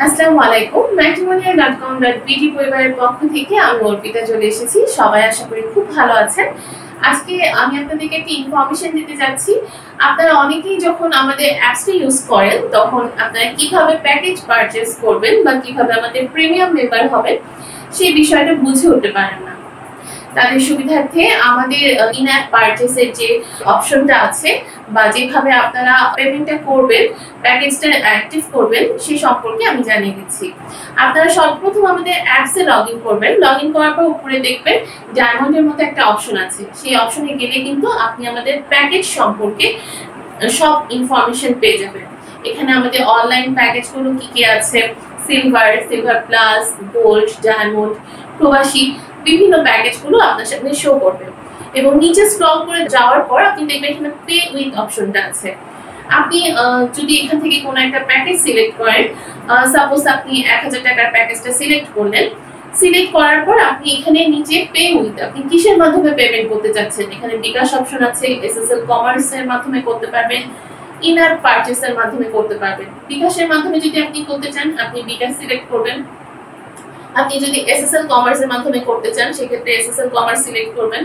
আসসালামু আলাইকুম। matrimonial.com.bd পরিবারের পক্ষ থেকে আমি অর্পিতা চলে এসেছি। সবাই আশা করি খুব ভালো আছেন। আজকে আমি আপনাদেরকে একটা ইনফরমেশন দিতে যাচ্ছি। আপনারা অনেকেই যখন আমাদের অ্যাপসটা ইউজ করেন তখন আপনারা কিভাবে প্যাকেজ পারচেজ করবেন বা কিভাবে আমাদের প্রিমিয়াম মেম্বার হবেন সেই বিষয়টা বুঝে উঠতে পারেন না। তাদের সুবিধার্থে আমাদের ইন অ্যাপ পারচেজের যে অপশনটা আছে বা যেভাবে আপনারা পেমেন্টটা করবেন, প্যাকেজটা অ্যাক্টিভ করবেন সেই সম্পর্কে আমি জানিয়ে দিচ্ছি। আপনারা সর্বপ্রথম আমাদের অ্যাপসে লগইন করবেন। লগইন করার পর উপরে দেখবেন ডায়মন্ডের মতো একটা অপশন আছে। সেই অপশনে গেলে কিন্তু আপনি আমাদের প্যাকেজ সম্পর্কে সব ইনফরমেশন পেয়ে যাবেন। এখানে আমাদের অনলাইন প্যাকেজগুলো কি আছে, সিলভার প্লাস, গোল্ড, ডায়মন্ড, প্রবাসী বিভিন্ন প্যাকেজগুলো আপনার সামনে শো করবে। এবং নিচে স্ক্রল করে যাওয়ার পর আপনি দেখবেন এখানে পে উইথ অপশনটা আছে। আপনি যদি এখান থেকে কোনো একটা প্যাকেজ সিলেক্ট করেন, সাপোজ আপনি 1000 টাকার প্যাকেজটা সিলেক্ট করলেন, সিলেক্ট করার পর আপনি এখানে নিচে পে উইথ আপনি কিসের মাধ্যমে পেমেন্ট করতে চাচ্ছেন, এখানে বিকাশ অপশন আছে, এসএসএল কমার্সের মাধ্যমে করতে পারবেন, ইন অ্যাপ পারচেজের মাধ্যমে করতে পারবেন। বিকাশের মাধ্যমে যদি আপনি করতে চান আপনি বিকাশ সিলেক্ট করবেন। আপনি যদি এসএসএল কমার্সের মাধ্যমে করতে চান সেক্ষেত্রে এসএসএল কমার্স সিলেক্ট করবেন।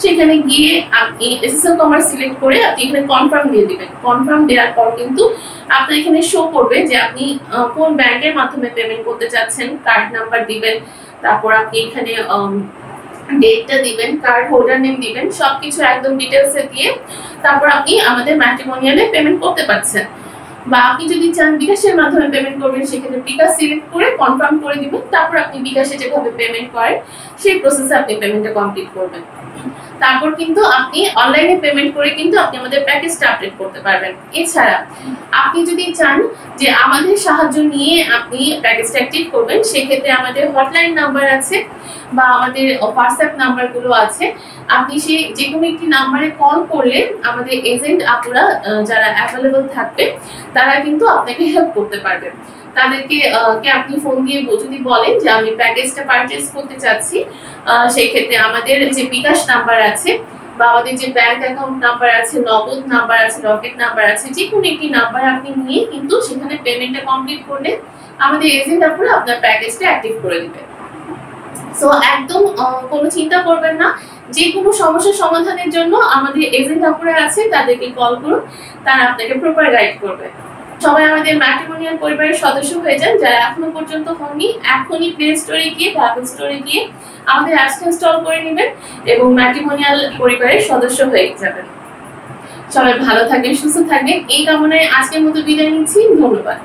সেখানে গিয়ে আপনি এসএসএল কমার্স সিলেক্ট করে আপনি এখানে কনফার্ম দিয়ে দিবেন। কনফার্ম দেওয়ার পর কিন্তু আপনার এখানে শো করবে যে আপনি কোন ব্যাংকের মাধ্যমে পেমেন্ট করতে চাচ্ছেন, কার্ড নাম্বার দিবেন, তারপর আপনি এখানে ডেটটা দিবেন, কার্ড হোল্ডার নেম দিবেন, সবকিছু একদম ডিটেইলসে দিয়ে তারপর আপনি আমাদের ম্যাট্রিমোনিয়ালে পেমেন্ট করতে পারছেন। বা আপনি যদি চান বিকাশের মাধ্যমে পেমেন্ট করবেন সেক্ষেত্রে বিকাশ সিলেক্ট করে কনফার্ম করে দিবেন। তারপর আপনি বিকাশে যেভাবে পেমেন্ট করেন সেই প্রসেসে আপনি পেমেন্টটা কমপ্লিট করবেন। তারপর কিন্তু আপনি অনলাইনে পেমেন্ট করে কিন্তু আপনি আমাদের প্যাকেজটা আপডেট করতে পারবেন। এছাড়া আপনি যদি চান যে আমাদের সাহায্য নিয়ে আপনি প্যাকেজটা অ্যাক্টিভ করবেন সেক্ষেত্রে আমাদের হটলাইন নাম্বার আছে বা আমাদের হোয়াটসঅ্যাপ নাম্বারগুলো আছে। আপনি সেই যে কোনো একটি নাম্বারে কল করলে আমাদের এজেন্ট আপুরা যারা অ্যাভেলেবল থাকবে তারা কিন্তু আপনাকে হেল্প করতে পারবে। তাদেরকে আপনি ফোন দিয়ে যদি বলেন যে আমি প্যাকেজটা পারচেজ করতে চাচ্ছি, সেই ক্ষেত্রে আমাদের যে বিকাশ নাম্বার আছে বা আমাদের যে ব্যাংক অ্যাকাউন্ট নাম্বার আছে, নগদ নাম্বার আছে, রকেট নাম্বার আছে, যে কোনো একটি নাম্বার আপনি নিয়ে কিন্তু সেখানে পেমেন্টটা কমপ্লিট করলে আমাদের এজেন্ট আপুরা আপনার প্যাকেজটা অ্যাক্টিভ করে দিবে। সো একদম কোনো চিন্তা করবেন না, যে কোনো সমস্যার সমাধানের জন্য আমাদের এজেন্ট আপুরা আছে, তাদেরকে কল করুন, তারা আপনাকে প্রপার গাইড করবে। সবাই আমাদের ম্যাট্রিমোনিয়াল পরিবারের সদস্য হয়ে যান যারা এখনো পর্যন্ত হননি। এখনই প্লে স্টোরে গিয়ে বা অ্যাপল স্টোরে গিয়ে আমাদের অ্যাপস ইনস্টল করে নেবেন এবং ম্যাট্রিমোনিয়াল পরিবারের সদস্য হয়ে যাবেন। সবাই ভালো থাকবেন, সুস্থ থাকবেন এই কামনায় আজকের মতো বিদায় নিচ্ছি। ধন্যবাদ।